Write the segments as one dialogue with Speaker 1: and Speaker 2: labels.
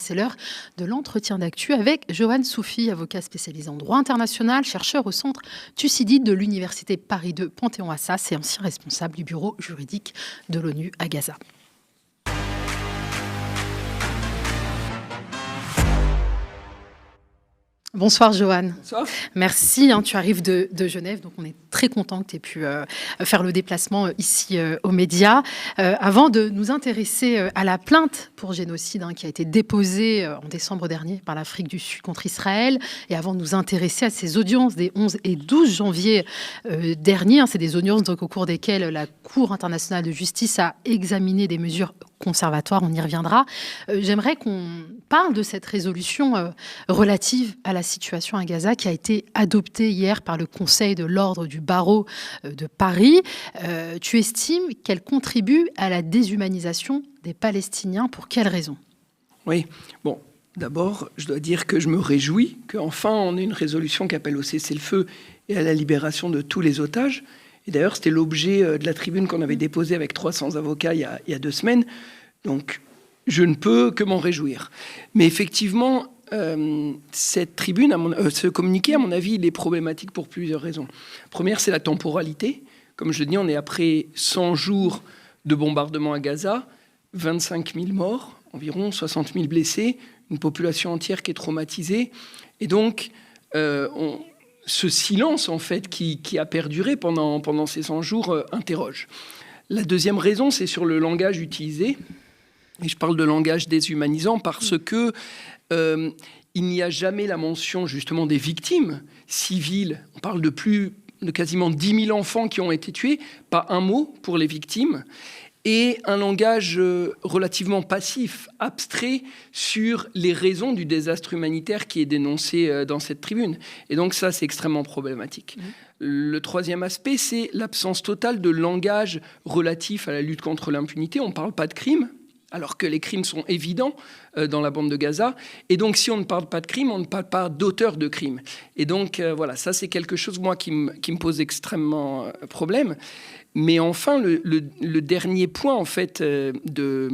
Speaker 1: c'est l'heure de l'entretien d'actu avec Johan Soufi, avocat spécialisé en droit international, chercheur au centre Thucydide de l'Université Paris 2 Panthéon-Assas et ancien responsable du bureau juridique de l'ONU à Gaza. Bonsoir Johan.
Speaker 2: Bonsoir.
Speaker 1: Merci, tu arrives de Genève, donc on est très content que tu aies pu faire le déplacement ici aux médias. Avant de nous intéresser à la plainte pour génocide qui a été déposée en décembre dernier par l'Afrique du Sud contre Israël, et avant de nous intéresser à ces audiences des 11 et 12 janvier dernier, c'est des audiences donc, au cours desquelles la Cour internationale de justice a examiné des mesures conservatoire, on y reviendra. J'aimerais qu'on parle de cette résolution relative à la situation à Gaza qui a été adoptée hier par le Conseil de l'ordre du barreau de Paris. Tu estimes qu'elle contribue à la déshumanisation des Palestiniens. Pour quelles raisons ?
Speaker 2: Oui, bon, d'abord, je dois dire que je me réjouis qu'enfin on ait une résolution qui appelle au cessez-le-feu et à la libération de tous les otages. Et d'ailleurs, c'était l'objet de la tribune qu'on avait déposée avec 300 avocats il y a 2 semaines. Donc, je ne peux que m'en réjouir. Mais effectivement, cette tribune, ce communiqué, à mon avis, il est problématique pour plusieurs raisons. Première, c'est la temporalité. Comme je le dis, on est après 100 jours de bombardement à Gaza, 25 000 morts, environ 60 000 blessés, une population entière qui est traumatisée. Et donc, ce silence, en fait, qui a perduré pendant ces 100 jours, interroge. La deuxième raison, c'est sur le langage utilisé. Et je parle de langage déshumanisant parce que il n'y a jamais la mention, justement, des victimes civiles. On parle de quasiment 10 000 enfants qui ont été tués, pas un mot pour les victimes. Et un langage relativement passif, abstrait, sur les raisons du désastre humanitaire qui est dénoncé dans cette tribune. Et donc ça, c'est extrêmement problématique. Le troisième aspect, c'est l'absence totale de langage relatif à la lutte contre l'impunité. On ne parle pas de crimes, alors que les crimes sont évidents dans la bande de Gaza. Et donc, si on ne parle pas de crimes, on ne parle pas d'auteurs de crimes. Et donc, voilà, ça, c'est quelque chose, moi, qui me pose extrêmement problème. Mais enfin, le dernier point, en fait, de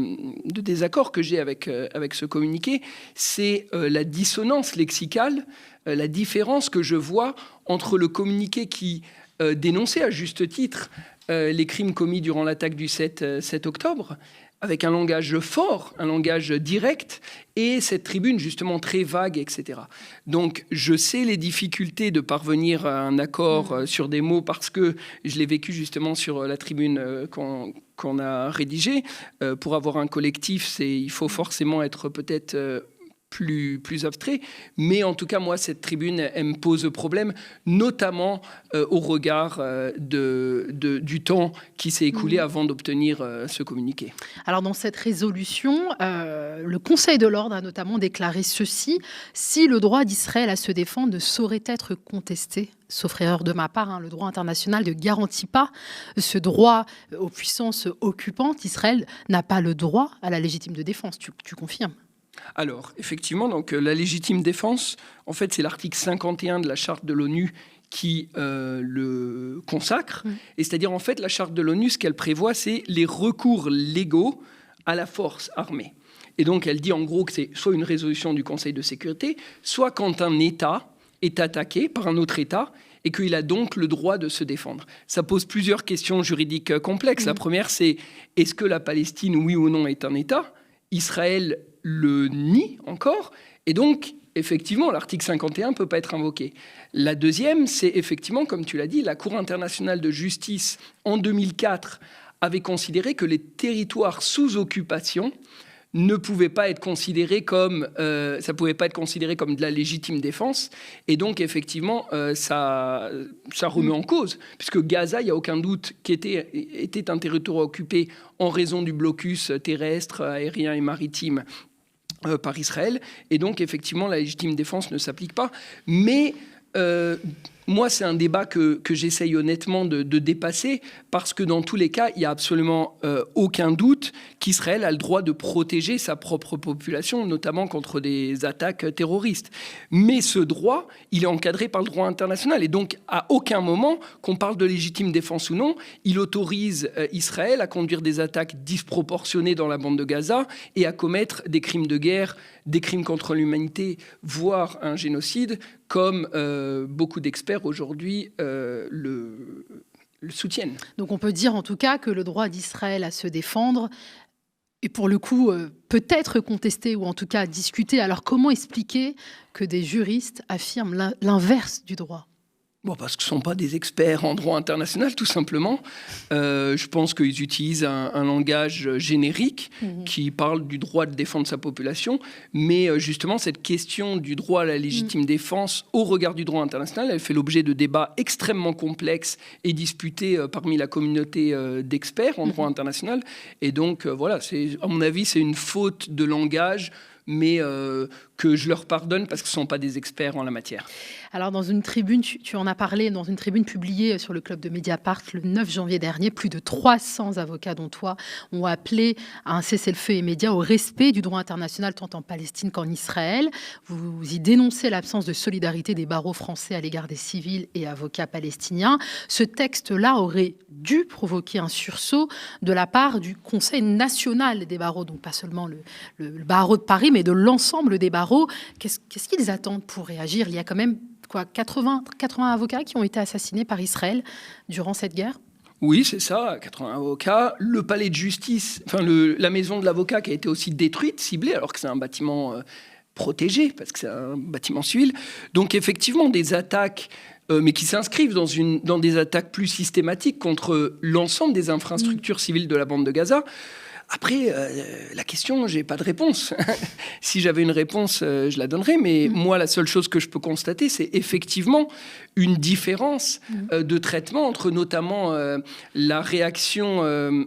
Speaker 2: désaccord que j'ai avec ce communiqué, c'est la dissonance lexicale, la différence que je vois entre le communiqué qui dénonçait à juste titre les crimes commis durant l'attaque du 7 octobre, avec un langage fort, un langage direct, et cette tribune justement très vague, etc. Donc je sais les difficultés de parvenir à un accord sur des mots parce que je l'ai vécu justement sur la tribune qu'on a rédigée. Pour avoir un collectif, il faut forcément être peut-être plus abstrait, mais en tout cas, moi, cette tribune, elle me pose problème, notamment au regard du temps qui s'est écoulé avant d'obtenir ce communiqué.
Speaker 1: Alors, dans cette résolution, le Conseil de l'ordre a notamment déclaré ceci: si le droit d'Israël à se défendre ne saurait être contesté, sauf erreur de ma part, le droit international ne garantit pas ce droit aux puissances occupantes. Israël n'a pas le droit à la légitime de défense. Tu confirmes ?
Speaker 2: Alors, effectivement, donc, la légitime défense, en fait, c'est l'article 51 de la Charte de l'ONU qui le consacre. Et c'est-à-dire, en fait, la Charte de l'ONU, ce qu'elle prévoit, c'est les recours légaux à la force armée. Et donc, elle dit en gros que c'est soit une résolution du Conseil de sécurité, soit quand un État est attaqué par un autre État et qu'il a donc le droit de se défendre. Ça pose plusieurs questions juridiques complexes. La première, c'est est-ce que la Palestine, oui ou non, est un État ? Israël le nie encore, et donc, effectivement, l'article 51 ne peut pas être invoqué. La deuxième, c'est effectivement, comme tu l'as dit, la Cour internationale de justice, en 2004, avait considéré que les territoires sous occupation ne pouvaient pas être considérés comme de la légitime défense, et donc, effectivement, ça remet en cause, puisque Gaza, il n'y a aucun doute, était un territoire occupé en raison du blocus terrestre, aérien et maritime par Israël, et donc effectivement la légitime défense ne s'applique pas. Mais Moi, c'est un débat que j'essaye honnêtement de dépasser, parce que dans tous les cas, il n'y a absolument aucun doute qu'Israël a le droit de protéger sa propre population, notamment contre des attaques terroristes. Mais ce droit, il est encadré par le droit international. Et donc, à aucun moment, qu'on parle de légitime défense ou non, il autorise Israël à conduire des attaques disproportionnées dans la bande de Gaza et à commettre des crimes de guerre, des crimes contre l'humanité, voire un génocide, comme beaucoup d'experts aujourd'hui le soutiennent.
Speaker 1: Donc on peut dire en tout cas que le droit d'Israël à se défendre est pour le coup peut-être contesté, ou en tout cas discuté. Alors comment expliquer que des juristes affirment l'inverse du droit ?
Speaker 2: Bon, parce que ce ne sont pas des experts en droit international, tout simplement. Je pense qu'ils utilisent un langage générique qui parle du droit de défendre sa population. Mais justement, cette question du droit à la légitime défense au regard du droit international, elle fait l'objet de débats extrêmement complexes et disputés parmi la communauté d'experts en droit international. Et donc, voilà, à mon avis, c'est une faute de langage, mais que je leur pardonne parce que ce ne sont pas des experts en la matière.
Speaker 1: Alors, dans une tribune, tu en as parlé, dans une tribune publiée sur le club de Mediapart le 9 janvier dernier, plus de 300 avocats, dont toi, ont appelé à un cessez-le-feu immédiat au respect du droit international tant en Palestine qu'en Israël. Vous y dénoncez l'absence de solidarité des barreaux français à l'égard des civils et avocats palestiniens. Ce texte-là aurait dû provoquer un sursaut de la part du Conseil national des barreaux, donc pas seulement le barreau de Paris, mais de l'ensemble des barreaux. Qu'est-ce qu'ils attendent pour réagir ? Il y a quand même 80 avocats qui ont été assassinés par Israël durant cette guerre.
Speaker 2: Oui, c'est ça, 80 avocats. Le palais de justice, la maison de l'avocat qui a été aussi détruite, ciblée, alors que c'est un bâtiment protégé, parce que c'est un bâtiment civil. Donc effectivement, des attaques, mais qui s'inscrivent dans des attaques plus systématiques contre l'ensemble des infrastructures civiles de la bande de Gaza. Après, la question, j'ai pas de réponse. Si j'avais une réponse, je la donnerais. Mais moi, la seule chose que je peux constater, c'est effectivement une différence de traitement entre notamment la réaction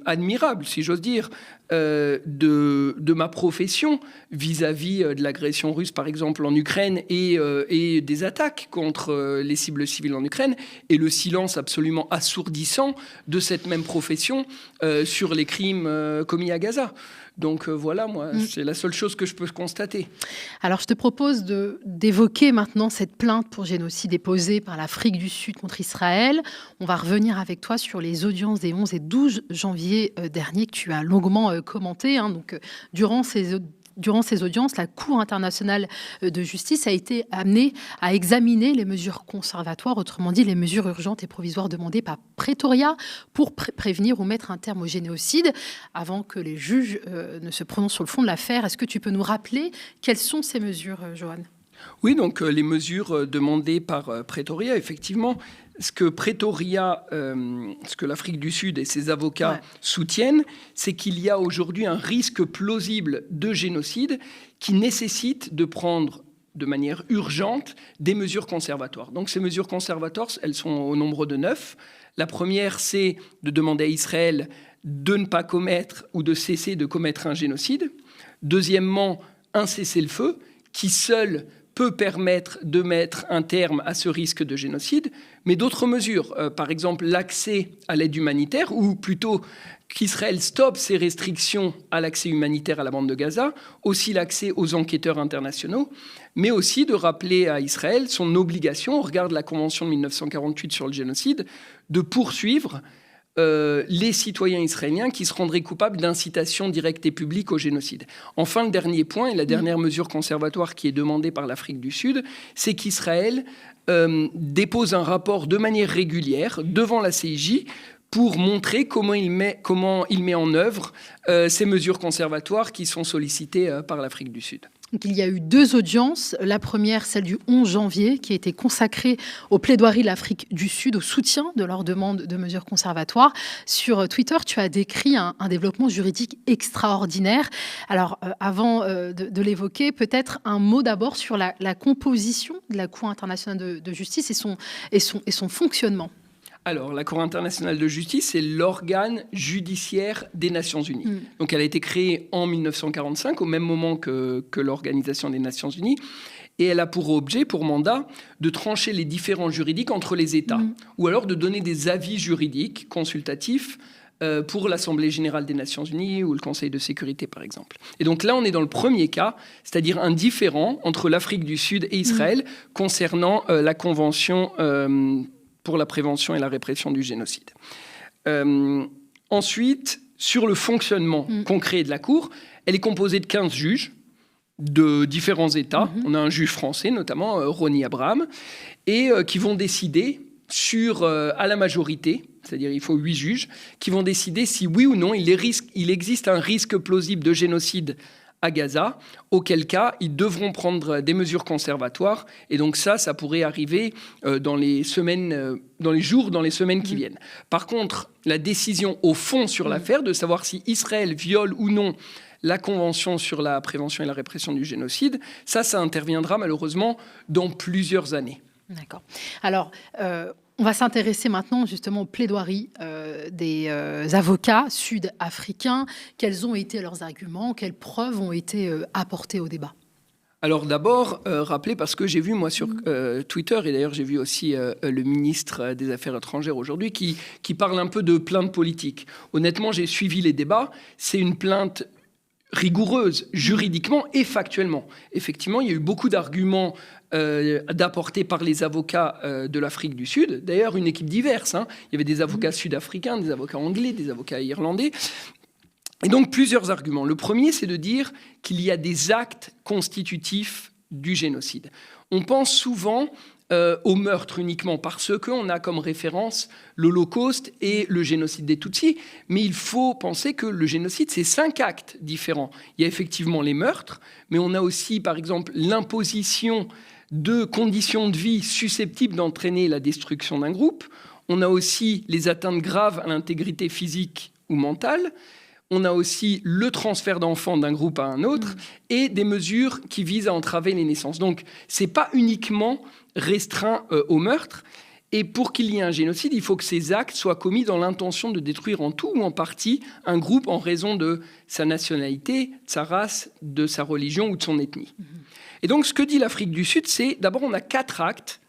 Speaker 2: admirable, si j'ose dire, de ma profession vis-à-vis de l'agression russe, par exemple, en Ukraine et des attaques contre les cibles civiles en Ukraine, et le silence absolument assourdissant de cette même profession sur les crimes commis à Gaza. Donc voilà, moi, c'est la seule chose que je peux constater.
Speaker 1: Alors, je te propose d'évoquer maintenant cette plainte pour génocide déposée par l'Afrique du Sud contre Israël. On va revenir avec toi sur les audiences des 11 et 12 janvier dernier que tu as longuement commentées. Donc, durant ces audiences, la Cour internationale de justice a été amenée à examiner les mesures conservatoires, autrement dit les mesures urgentes et provisoires demandées par Pretoria pour prévenir ou mettre un terme au génocide. Avant que les juges ne se prononcent sur le fond de l'affaire, est-ce que tu peux nous rappeler quelles sont ces mesures, Johan ?
Speaker 2: Oui, donc les mesures demandées par Pretoria, effectivement, ce que Pretoria, ce que l'Afrique du Sud et ses avocats soutiennent, c'est qu'il y a aujourd'hui un risque plausible de génocide qui nécessite de prendre de manière urgente des mesures conservatoires. Donc ces mesures conservatoires, elles sont au nombre de 9. La première, c'est de demander à Israël de ne pas commettre ou de cesser de commettre un génocide. Deuxièmement, un cessez-le-feu qui seul peut permettre de mettre un terme à ce risque de génocide, mais d'autres mesures, par exemple l'accès à l'aide humanitaire, ou plutôt qu'Israël stoppe ses restrictions à l'accès humanitaire à la bande de Gaza, aussi l'accès aux enquêteurs internationaux, mais aussi de rappeler à Israël son obligation, au regard de la Convention de 1948 sur le génocide, de poursuivre les citoyens israéliens qui se rendraient coupables d'incitation directe et publique au génocide. Enfin, le dernier point et la dernière mesure conservatoire qui est demandée par l'Afrique du Sud, c'est qu'Israël dépose un rapport de manière régulière devant la CIJ pour montrer comment il met en œuvre ces mesures conservatoires qui sont sollicitées par l'Afrique du Sud.
Speaker 1: Donc, il y a eu 2 audiences. La première, celle du 11 janvier, qui a été consacrée aux plaidoiries de l'Afrique du Sud, au soutien de leur demande de mesures conservatoires. Sur Twitter, tu as décrit un développement juridique extraordinaire. Alors, avant de l'évoquer, peut-être un mot d'abord sur la composition de la Cour internationale de justice et son fonctionnement.
Speaker 2: Alors, la Cour internationale de justice, c'est l'organe judiciaire des Nations Unies. Donc, elle a été créée en 1945, au même moment que l'Organisation des Nations Unies. et elle a pour mandat de trancher les différends juridiques entre les États, ou alors de donner des avis juridiques consultatifs pour l'Assemblée générale des Nations unies ou le Conseil de sécurité, par exemple. Et donc là, on est dans le premier cas, c'est-à-dire un différend entre l'Afrique du Sud et Israël concernant la Convention pour la prévention et la répression du génocide. Ensuite, sur le fonctionnement concret de la Cour, elle est composée de 15 juges de différents États. On a un juge français, notamment Ronnie Abraham, et qui vont décider à la majorité, c'est-à-dire il faut 8 juges, qui vont décider si oui ou non il existe un risque plausible de génocide à Gaza, auquel cas ils devront prendre des mesures conservatoires. Et donc ça pourrait arriver dans les semaines qui viennent. Par contre, la décision au fond sur l'affaire, de savoir si Israël viole ou non la Convention sur la prévention et la répression du génocide, ça interviendra malheureusement dans plusieurs années.
Speaker 1: D'accord. Alors, on va s'intéresser maintenant justement aux plaidoiries des avocats sud-africains. Quels ont été leurs arguments? Quelles preuves ont été apportées au débat?
Speaker 2: Alors d'abord, rappeler, parce que j'ai vu moi sur Twitter, et d'ailleurs j'ai vu aussi le ministre des Affaires étrangères aujourd'hui, qui parle un peu de plainte politique. Honnêtement, j'ai suivi les débats. C'est une plainte rigoureuse juridiquement et factuellement. Effectivement, il y a eu beaucoup d'arguments d'apportés par les avocats de l'Afrique du Sud. D'ailleurs, une équipe diverse. Il y avait des avocats sud-africains, des avocats anglais, des avocats irlandais. Et donc, plusieurs arguments. Le premier, c'est de dire qu'il y a des actes constitutifs du génocide. On pense souvent au meurtre uniquement parce qu'on a comme référence l'Holocauste et le génocide des Tutsis. Mais il faut penser que le génocide, c'est 5 actes différents. Il y a effectivement les meurtres, mais on a aussi, par exemple, l'imposition de conditions de vie susceptibles d'entraîner la destruction d'un groupe. On a aussi les atteintes graves à l'intégrité physique ou mentale. On a aussi le transfert d'enfants d'un groupe à un autre et des mesures qui visent à entraver les naissances. Donc, ce n'est pas uniquement restreint au meurtre. Et pour qu'il y ait un génocide, il faut que ces actes soient commis dans l'intention de détruire en tout ou en partie un groupe en raison de sa nationalité, de sa race, de sa religion ou de son ethnie. Et donc, ce que dit l'Afrique du Sud, c'est d'abord, on a 4 actes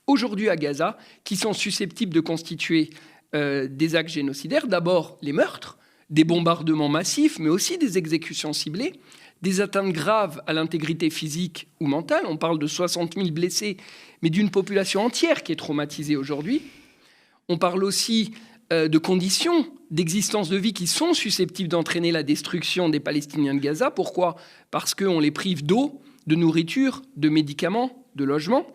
Speaker 2: aujourd'hui à Gaza qui sont susceptibles de constituer des actes génocidaires. D'abord, les meurtres, des bombardements massifs, mais aussi des exécutions ciblées, des atteintes graves à l'intégrité physique ou mentale. On parle de 60 000 blessés, mais d'une population entière qui est traumatisée aujourd'hui. On parle aussi de conditions d'existence de vie qui sont susceptibles d'entraîner la destruction des Palestiniens de Gaza. Pourquoi ? Parce qu'on les prive d'eau, de nourriture, de médicaments, de logements.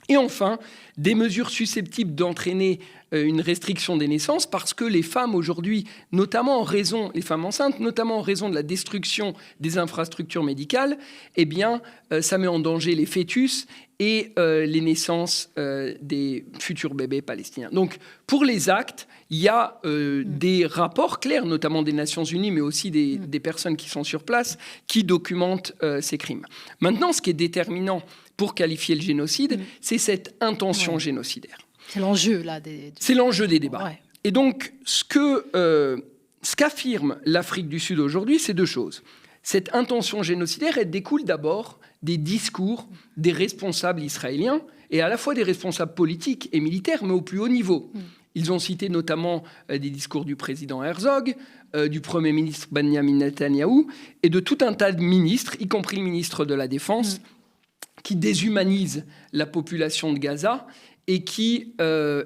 Speaker 2: Et enfin, des mesures susceptibles d'entraîner une restriction des naissances parce que les femmes aujourd'hui, les femmes enceintes, notamment en raison de la destruction des infrastructures médicales, eh bien, ça met en danger les fœtus et les naissances des futurs bébés palestiniens. Donc, pour les actes, il y a des rapports clairs, notamment des Nations Unies, mais aussi des personnes qui sont sur place, qui documentent ces crimes. Maintenant, ce qui est déterminant pour qualifier le génocide, c'est cette intention génocidaire.
Speaker 1: C'est l'enjeu, là.
Speaker 2: C'est l'enjeu des débats.
Speaker 1: Ouais.
Speaker 2: Et donc, ce qu'affirme l'Afrique du Sud aujourd'hui, c'est 2 choses. Cette intention génocidaire, elle découle d'abord des discours des responsables israéliens, et à la fois des responsables politiques et militaires, mais au plus haut niveau. Ils ont cité notamment des discours du président Herzog, du Premier ministre Benjamin Netanyahou, et de tout un tas de ministres, y compris le ministre de la Défense, qui déshumanisent la population de Gaza et qui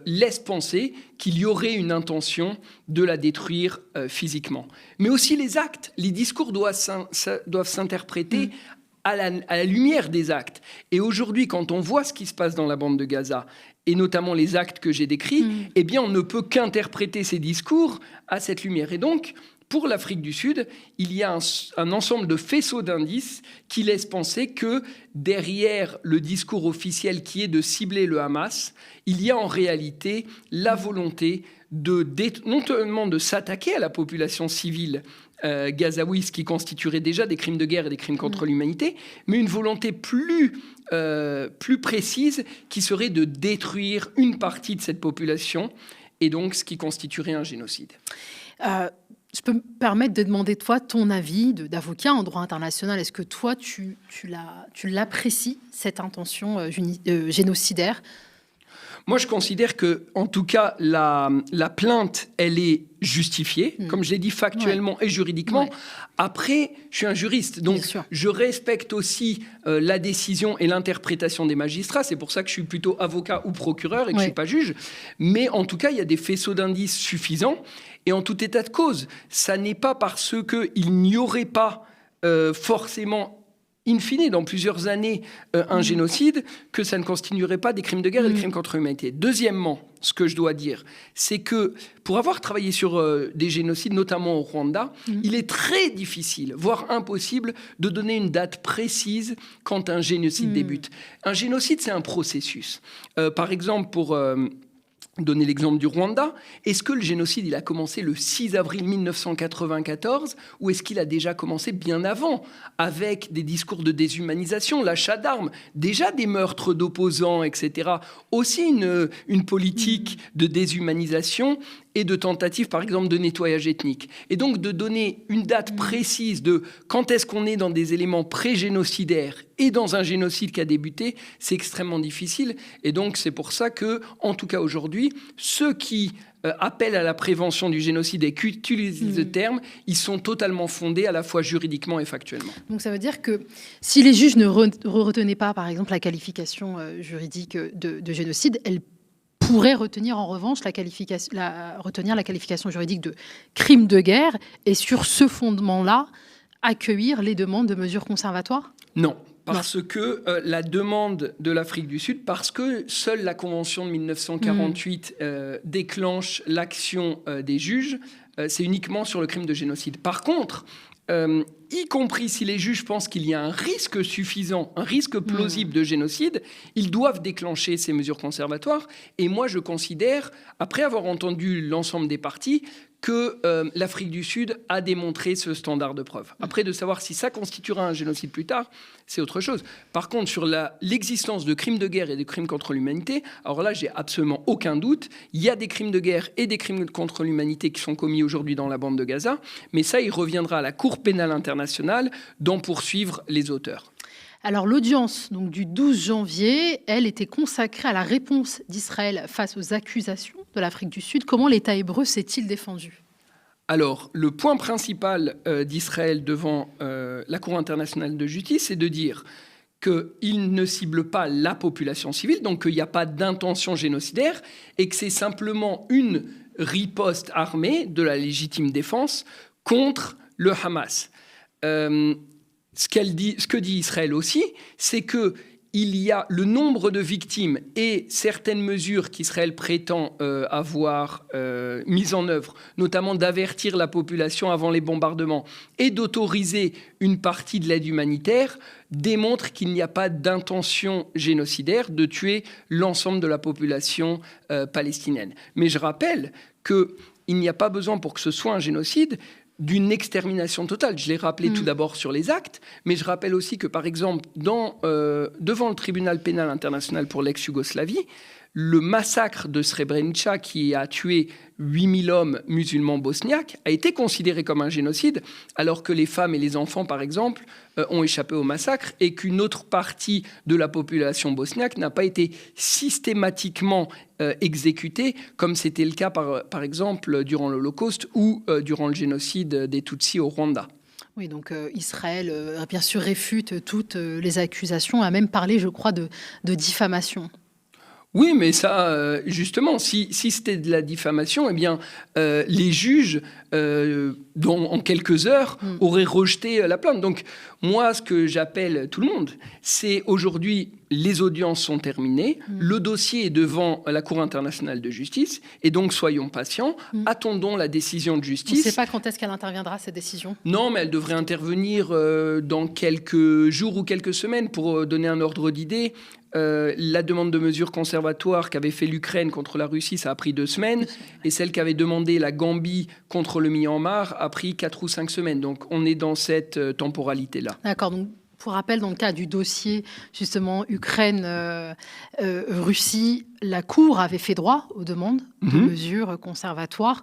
Speaker 2: laissent penser qu'il y aurait une intention de la détruire physiquement. Mais aussi les actes, les discours doivent s'interpréter à la lumière des actes. Et aujourd'hui, quand on voit ce qui se passe dans la bande de Gaza, et notamment les actes que j'ai décrits, eh bien, on ne peut qu'interpréter ces discours à cette lumière. Et donc, pour l'Afrique du Sud, il y a un ensemble de faisceaux d'indices qui laissent penser que derrière le discours officiel qui est de cibler le Hamas, il y a en réalité la volonté non seulement de s'attaquer à la population civile gazaouie, ce qui constituerait déjà des crimes de guerre et des crimes contre l'humanité, mais une volonté plus précise qui serait de détruire une partie de cette population, et donc ce qui constituerait un génocide.
Speaker 1: je peux me permettre de demander, toi, ton avis d'avocat en droit international. Est-ce que toi, tu l'apprécies, cette intention génocidaire?
Speaker 2: Moi, je considère que, en tout cas, la plainte, elle est justifiée, comme je l'ai dit factuellement et juridiquement. Après, je suis un juriste, donc je respecte aussi la décision et l'interprétation des magistrats. C'est pour ça que je suis plutôt avocat ou procureur et que je ne suis pas juge. Mais en tout cas, il y a des faisceaux d'indices suffisants. Et en tout état de cause, ça n'est pas parce qu'il n'y aurait pas forcément in fine, dans plusieurs années, un génocide, que ça ne constituerait pas des crimes de guerre et des crimes contre l'humanité. Deuxièmement, ce que je dois dire, c'est que pour avoir travaillé sur des génocides, notamment au Rwanda, il est très difficile, voire impossible, de donner une date précise quand un génocide débute. Un génocide, c'est un processus. Par exemple, pour donner l'exemple du Rwanda, est-ce que le génocide il a commencé le 6 avril 1994 ou est-ce qu'il a déjà commencé bien avant avec des discours de déshumanisation, l'achat d'armes, déjà des meurtres d'opposants, etc. Aussi une politique de déshumanisation et de tentatives, par exemple, de nettoyage ethnique. Et donc, de donner une date précise de quand est-ce qu'on est dans des éléments pré-génocidaires et dans un génocide qui a débuté, c'est extrêmement difficile. Et donc, c'est pour ça que, en tout cas aujourd'hui, ceux qui appellent à la prévention du génocide et qui utilisent ce terme, ils sont totalement fondés à la fois juridiquement et factuellement.
Speaker 1: Donc, ça veut dire que si les juges ne retenaient pas, par exemple, la qualification juridique de génocide, elles pourrait retenir en revanche la qualification juridique de crime de guerre et sur ce fondement-là, accueillir les demandes de mesures conservatoires?
Speaker 2: Non, parce que la demande de l'Afrique du Sud, parce que seule la Convention de 1948 déclenche l'action des juges, c'est uniquement sur le crime de génocide. Par contre, y compris si les juges pensent qu'il y a un risque suffisant, un risque plausible de génocide, ils doivent déclencher ces mesures conservatoires. Et moi, je considère, après avoir entendu l'ensemble des parties, que l'Afrique du Sud a démontré ce standard de preuve. Après, de savoir si ça constituera un génocide plus tard, c'est autre chose. Par contre, sur l'existence de crimes de guerre et de crimes contre l'humanité, alors là, j'ai absolument aucun doute. Il y a des crimes de guerre et des crimes contre l'humanité qui sont commis aujourd'hui dans la bande de Gaza, mais ça, il reviendra à la Cour pénale internationale d'en poursuivre les auteurs.
Speaker 1: Alors l'audience donc, du 12 janvier, elle était consacrée à la réponse d'Israël face aux accusations de l'Afrique du Sud. Comment l'État hébreu s'est-il défendu ?
Speaker 2: Alors, le point principal d'Israël devant la Cour internationale de justice, c'est de dire qu'il ne cible pas la population civile, donc qu'il n'y a pas d'intention génocidaire, et que c'est simplement une riposte armée de la légitime défense contre le Hamas. Ce que dit Israël aussi, c'est que il y a le nombre de victimes et certaines mesures qu'Israël prétend avoir mises en œuvre, notamment d'avertir la population avant les bombardements et d'autoriser une partie de l'aide humanitaire, démontrent qu'il n'y a pas d'intention génocidaire de tuer l'ensemble de la population palestinienne. Mais je rappelle qu'il n'y a pas besoin pour que ce soit un génocide d'une extermination totale. Je l'ai rappelé tout d'abord sur les actes, mais je rappelle aussi que, par exemple, devant le tribunal pénal international pour l'ex-Yougoslavie, le massacre de Srebrenica, qui a tué 8000 hommes musulmans bosniaques, a été considéré comme un génocide, alors que les femmes et les enfants, par exemple, ont échappé au massacre, et qu'une autre partie de la population bosniaque n'a pas été systématiquement exécutée, comme c'était le cas, par exemple, durant l'Holocauste ou durant le génocide des Tutsis au Rwanda.
Speaker 1: Oui, donc Israël, bien sûr, réfute toutes les accusations, a même parlé, je crois, de diffamation.
Speaker 2: Oui, mais ça, justement, si c'était de la diffamation, eh bien, les juges, en quelques heures, auraient rejeté la plainte. Donc, moi, ce que j'appelle tout le monde, c'est aujourd'hui, les audiences sont terminées, le dossier est devant la Cour internationale de justice, et donc, soyons patients, attendons la décision de justice.
Speaker 1: On ne sait pas quand est-ce qu'elle interviendra, cette décision ?
Speaker 2: Non, mais elle devrait intervenir dans quelques jours ou quelques semaines. Pour donner un ordre d'idée, la demande de mesures conservatoires qu'avait fait l'Ukraine contre la Russie, ça a pris 2 semaines. Et celle qu'avait demandé la Gambie contre le Myanmar a pris 4 ou 5 semaines. Donc, on est dans cette temporalité-là.
Speaker 1: D'accord. Donc, pour rappel, dans le cas du dossier, justement, Ukraine-Russie, la Cour avait fait droit aux demandes de mesures conservatoires.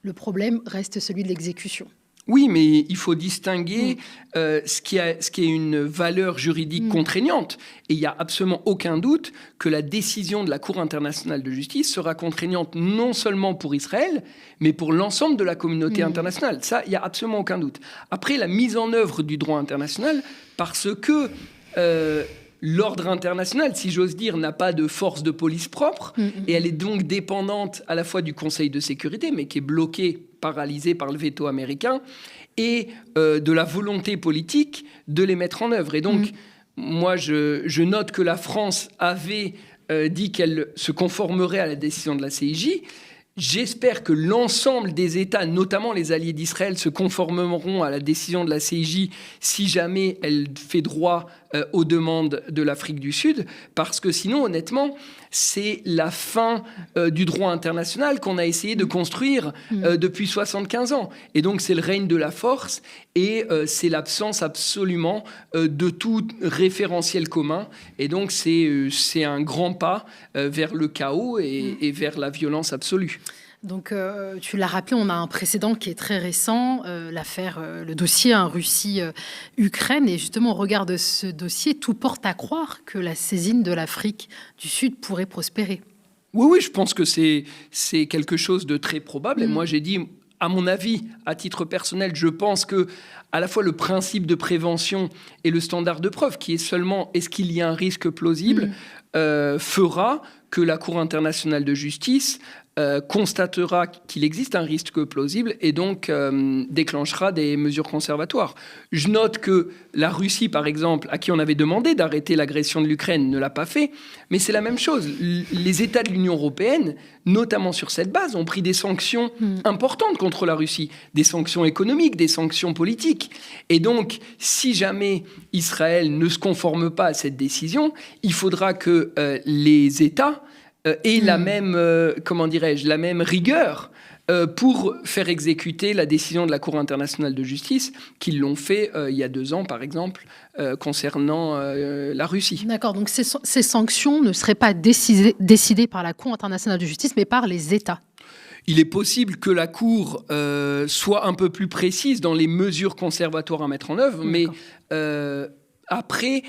Speaker 1: Le problème reste celui de l'exécution.
Speaker 2: Oui, mais il faut distinguer ce qui est une valeur juridique contraignante. Et il n'y a absolument aucun doute que la décision de la Cour internationale de justice sera contraignante non seulement pour Israël, mais pour l'ensemble de la communauté internationale. Ça, il n'y a absolument aucun doute. Après, la mise en œuvre du droit international, parce que l'ordre international, si j'ose dire, n'a pas de force de police propre, et elle est donc dépendante à la fois du Conseil de sécurité, mais qui est bloqué, paralysé par le veto américain, et de la volonté politique de les mettre en œuvre. Et donc, moi, je note que la France avait dit qu'elle se conformerait à la décision de la CIJ. J'espère que l'ensemble des États, notamment les alliés d'Israël, se conformeront à la décision de la CIJ si jamais elle fait droit aux demandes de l'Afrique du Sud, parce que sinon, honnêtement, c'est la fin du droit international qu'on a essayé de construire depuis 75 ans. Et donc, c'est le règne de la force et c'est l'absence absolument de tout référentiel commun. Et donc, c'est un grand pas vers le chaos et vers la violence absolue.
Speaker 1: Donc, tu l'as rappelé, on a un précédent qui est très récent, l'affaire, le dossier Russie-Ukraine. Et justement, au regard de ce dossier, tout porte à croire que la saisine de l'Afrique du Sud pourrait prospérer.
Speaker 2: Oui, je pense que c'est quelque chose de très probable. Et moi, j'ai dit, à mon avis, à titre personnel, je pense que à la fois le principe de prévention et le standard de preuve, qui est seulement est-ce qu'il y a un risque plausible, fera que la Cour internationale de justice constatera qu'il existe un risque plausible et donc déclenchera des mesures conservatoires. Je note que la Russie, par exemple, à qui on avait demandé d'arrêter l'agression de l'Ukraine, ne l'a pas fait, mais c'est la même chose. Les États de l'Union européenne, notamment sur cette base, ont pris des sanctions importantes contre la Russie, des sanctions économiques, des sanctions politiques. Et donc, si jamais Israël ne se conforme pas à cette décision, il faudra que les États aient la même, la même rigueur pour faire exécuter la décision de la Cour internationale de justice, qu'ils l'ont fait il y a 2 ans, par exemple, concernant la Russie.
Speaker 1: D'accord, donc ces sanctions ne seraient pas décidées par la Cour internationale de justice, mais par les États.
Speaker 2: Il est possible que la Cour soit un peu plus précise dans les mesures conservatoires à mettre en œuvre, mais après...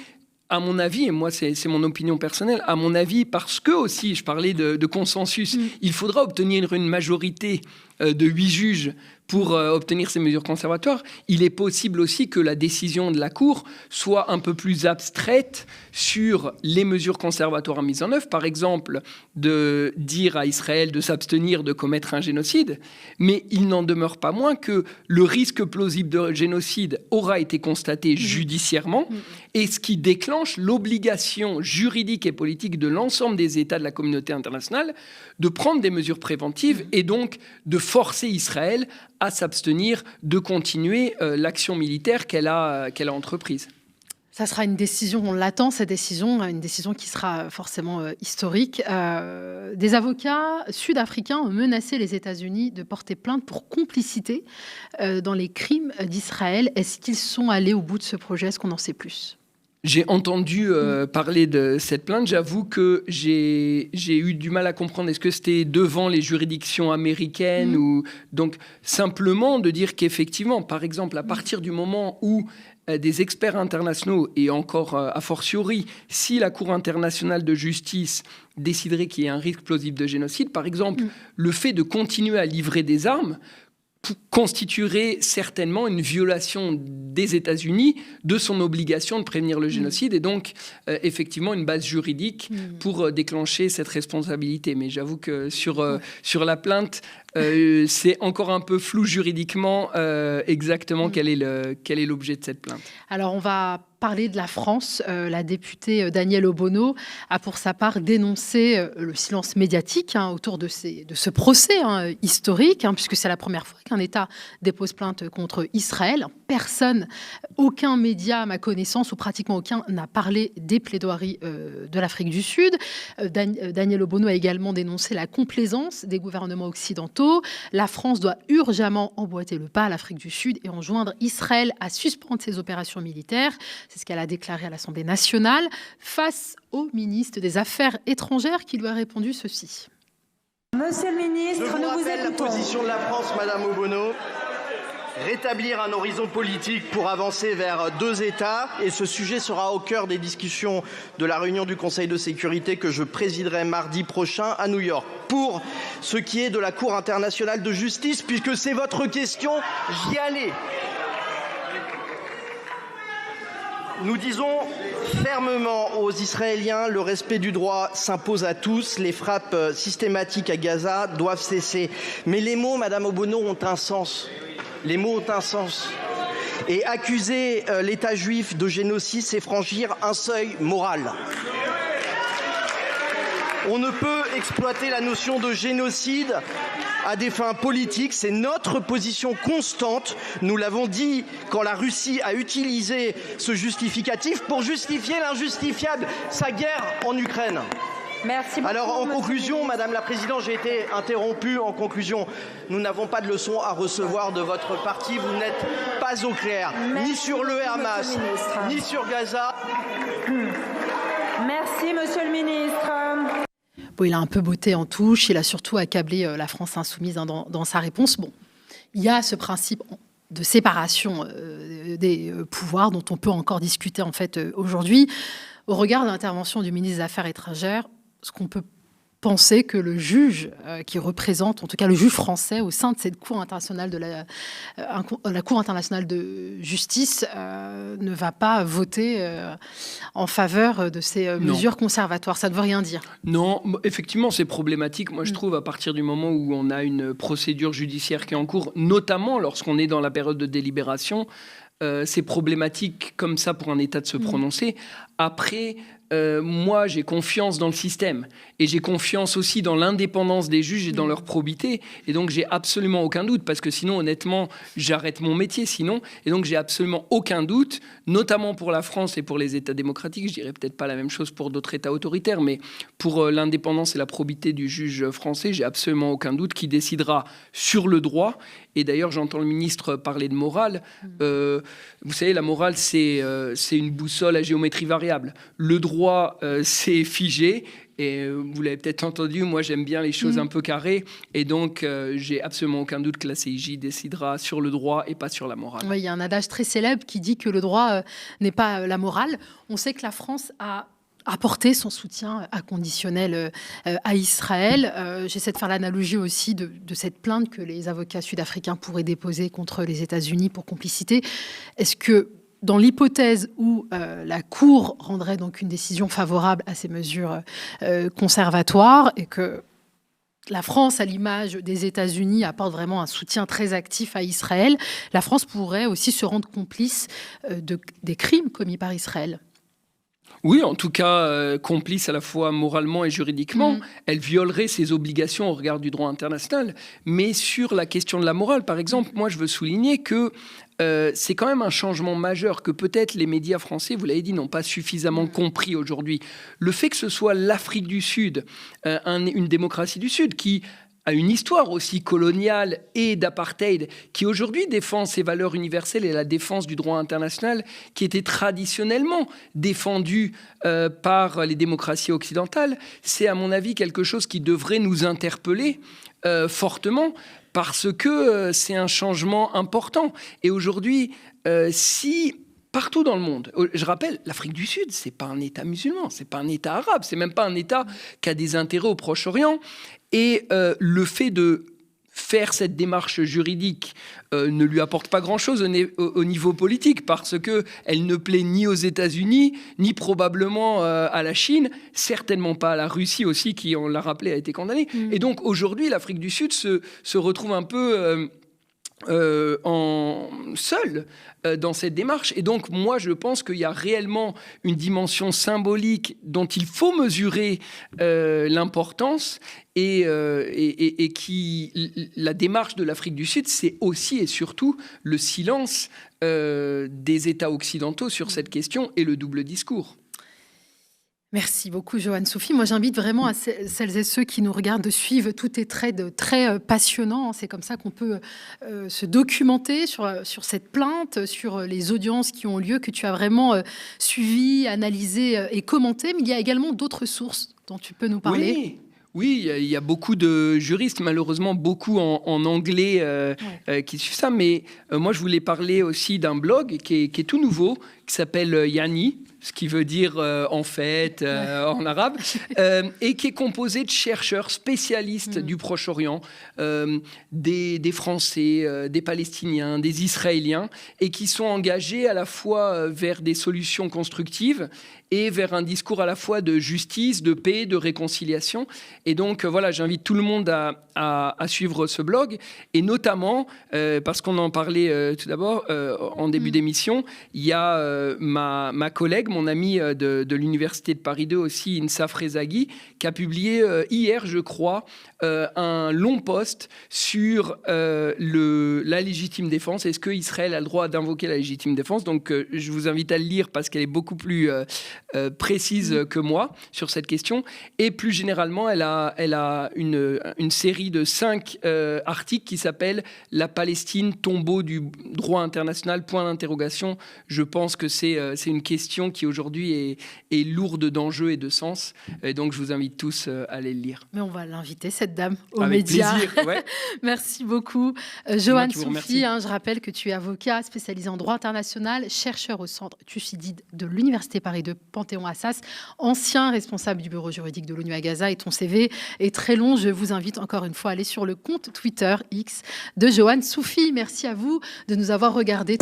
Speaker 2: À mon avis, et moi c'est mon opinion personnelle, à mon avis, parce que aussi, je parlais de consensus, il faudra obtenir une majorité de 8 juges pour obtenir ces mesures conservatoires, il est possible aussi que la décision de la Cour soit un peu plus abstraite sur les mesures conservatoires mises en œuvre. Par exemple, de dire à Israël de s'abstenir de commettre un génocide, mais il n'en demeure pas moins que le risque plausible de génocide aura été constaté judiciairement, et ce qui déclenche l'obligation juridique et politique de l'ensemble des États de la communauté internationale de prendre des mesures préventives et donc de forcer Israël à s'abstenir de continuer l'action militaire qu'elle a entreprise.
Speaker 1: Ça sera une décision, on l'attend cette décision, une décision qui sera forcément historique. Des avocats sud-africains ont menacé les États-Unis de porter plainte pour complicité dans les crimes d'Israël. Est-ce qu'ils sont allés au bout de ce projet? Est-ce qu'on en sait plus?
Speaker 2: J'ai entendu parler de cette plainte. J'avoue que j'ai eu du mal à comprendre. Est-ce que c'était devant les juridictions américaines ou donc simplement de dire qu'effectivement, par exemple, à partir du moment où des experts internationaux et encore a fortiori, si la Cour internationale de justice déciderait qu'il y a un risque plausible de génocide, par exemple, le fait de continuer à livrer des armes constituerait certainement une violation des États-Unis de son obligation de prévenir le génocide et donc effectivement une base juridique pour déclencher cette responsabilité. Mais j'avoue que sur la plainte, c'est encore un peu flou juridiquement exactement quel est l'objet de cette plainte.
Speaker 1: Alors on va parler de la France. La députée Danielle Obono a pour sa part dénoncé le silence médiatique autour de ce procès historique, puisque c'est la première fois qu'un État dépose plainte contre Israël. Personne, aucun média à ma connaissance, ou pratiquement aucun, n'a parlé des plaidoiries de l'Afrique du Sud. Danielle Obono a également dénoncé la complaisance des gouvernements occidentaux. La France doit urgemment emboîter le pas à l'Afrique du Sud et enjoindre Israël à suspendre ses opérations militaires. C'est ce qu'elle a déclaré à l'Assemblée nationale face au ministre des Affaires étrangères qui lui a répondu ceci.
Speaker 3: Monsieur le ministre,
Speaker 4: nous vous rappelle la position de la France, Madame Obono. Rétablir un horizon politique pour avancer vers 2 États. Et ce sujet sera au cœur des discussions de la réunion du Conseil de sécurité que je présiderai mardi prochain à New York. Pour ce qui est de la Cour internationale de justice, puisque c'est votre question, j'y allais. Nous disons fermement aux Israéliens, le respect du droit s'impose à tous, les frappes systématiques à Gaza doivent cesser. Mais les mots, Madame Obono, ont un sens. Les mots ont un sens. Et accuser l'État juif de génocide, c'est franchir un seuil moral. On ne peut exploiter la notion de génocide à des fins politiques, c'est notre position constante. Nous l'avons dit quand la Russie a utilisé ce justificatif pour justifier l'injustifiable, sa guerre en Ukraine.
Speaker 3: Merci beaucoup.
Speaker 4: Alors en conclusion, Madame la Présidente, j'ai été interrompu. En conclusion, nous n'avons pas de leçons à recevoir de votre parti. Vous n'êtes pas au clair, ni sur le Hamas, ni sur Gaza.
Speaker 3: Merci, Monsieur le ministre.
Speaker 1: Bon, il a un peu botté en touche, il a surtout accablé la France insoumise dans sa réponse. Bon, il y a ce principe de séparation des pouvoirs dont on peut encore discuter en fait aujourd'hui. Au regard de l'intervention du ministre des Affaires étrangères, ce qu'on peut penser que le juge qui représente, en tout cas le juge français au sein de cette Cour internationale la Cour internationale de justice ne va pas voter en faveur de ces mesures conservatoires. Ça ne veut rien dire.
Speaker 2: Non, effectivement, c'est problématique. Moi, je trouve, à partir du moment où on a une procédure judiciaire qui est en cours, notamment lorsqu'on est dans la période de délibération, c'est problématique comme ça pour un État de se prononcer. Après, moi, j'ai confiance dans le système et j'ai confiance aussi dans l'indépendance des juges et dans leur probité. Et donc, j'ai absolument aucun doute parce que sinon, honnêtement, j'arrête mon métier sinon. Et donc, j'ai absolument aucun doute, notamment pour la France et pour les États démocratiques. Je dirais peut-être pas la même chose pour d'autres États autoritaires, mais pour l'indépendance et la probité du juge français, j'ai absolument aucun doute qu'il décidera sur le droit. Et d'ailleurs, j'entends le ministre parler de morale. Vous savez, la morale, c'est une boussole à géométrie variable. Le droit, c'est figé. Et vous l'avez peut-être entendu, moi, j'aime bien les choses un peu carrées. Et donc, j'ai absolument aucun doute que la CIJ décidera sur le droit et pas sur la morale.
Speaker 1: Oui, il y a un adage très célèbre qui dit que le droit n'est pas la morale. On sait que la France a apporter son soutien inconditionnel à Israël. J'essaie de faire l'analogie aussi de cette plainte que les avocats sud-africains pourraient déposer contre les États-Unis pour complicité. Est-ce que, dans l'hypothèse où la Cour rendrait donc une décision favorable à ces mesures conservatoires et que la France, à l'image des États-Unis, apporte vraiment un soutien très actif à Israël, la France pourrait aussi se rendre complice des crimes commis par Israël?
Speaker 2: Oui, en tout cas, complice à la fois moralement et juridiquement. Elle violerait ses obligations au regard du droit international. Mais sur la question de la morale, par exemple, moi, je veux souligner que c'est quand même un changement majeur que peut-être les médias français, vous l'avez dit, n'ont pas suffisamment compris aujourd'hui. Le fait que ce soit l'Afrique du Sud, une démocratie du Sud, qui a une histoire aussi coloniale et d'apartheid, qui aujourd'hui défend ses valeurs universelles et la défense du droit international, qui était traditionnellement défendue par les démocraties occidentales, c'est à mon avis quelque chose qui devrait nous interpeller fortement, parce que c'est un changement important. Et aujourd'hui, si partout dans le monde, je rappelle, l'Afrique du Sud, c'est pas un État musulman, c'est pas un État arabe, c'est même pas un État qui a des intérêts au Proche-Orient. Et le fait de faire cette démarche juridique ne lui apporte pas grand-chose au niveau politique, parce qu'elle ne plaît ni aux États-Unis, ni probablement à la Chine, certainement pas à la Russie aussi, qui, on l'a rappelé, a été condamnée. Et donc aujourd'hui, l'Afrique du Sud se retrouve un peu seul dans cette démarche. Et donc, moi, je pense qu'il y a réellement une dimension symbolique dont il faut mesurer l'importance et qui, la démarche de l'Afrique du Sud, c'est aussi et surtout le silence des États occidentaux sur cette question et le double discours.
Speaker 1: Merci beaucoup, Joanne Sophie. Moi, j'invite vraiment à celles et ceux qui nous regardent de suivre tous tes traits de très passionnants. C'est comme ça qu'on peut se documenter sur cette plainte, sur les audiences qui ont lieu, que tu as vraiment suivi, analysé et commenté. Mais il y a également d'autres sources dont tu peux nous parler.
Speaker 2: Oui, il y a beaucoup de juristes, malheureusement beaucoup en anglais qui suivent ça. Mais moi, je voulais parler aussi d'un blog qui est tout nouveau, qui s'appelle Yani, ce qui veut dire en fait en arabe, et qui est composé de chercheurs spécialistes du Proche-Orient, des Français, des Palestiniens, des Israéliens, et qui sont engagés à la fois vers des solutions constructives et vers un discours à la fois de justice, de paix, de réconciliation. Et donc, voilà, j'invite tout le monde à suivre ce blog, et notamment, parce qu'on en parlait tout d'abord en début d'émission, il y a ma collègue, mon amie de l'Université de Paris 2 aussi, Insaf Rezaghi, qui a publié hier, je crois, un long post sur la légitime défense. Est-ce qu'Israël a le droit d'invoquer la légitime défense? Donc, je vous invite à le lire parce qu'elle est beaucoup plus précise que moi sur cette question. Et plus généralement, elle a une série de 5 articles qui s'appelle « La Palestine, tombeau du droit international, point d'interrogation ». Je pense que c'est une question qui aujourd'hui est lourde d'enjeux et de sens. Et donc, je vous invite tous à aller le lire.
Speaker 1: Mais on va l'inviter, cette dame, aux
Speaker 2: Avec
Speaker 1: médias.
Speaker 2: plaisir, ouais.
Speaker 1: Merci beaucoup. Johan Soufi,
Speaker 2: remercie.
Speaker 1: je rappelle que tu es avocat spécialisé en droit international, chercheur au Centre Thucydide de l'Université Paris 2 Panthéon-Assas, ancien responsable du bureau juridique de l'ONU à Gaza, et ton CV est très long. Je vous invite encore une fois à aller sur le compte Twitter X de Johan Soufi. Merci à vous de nous avoir regardés.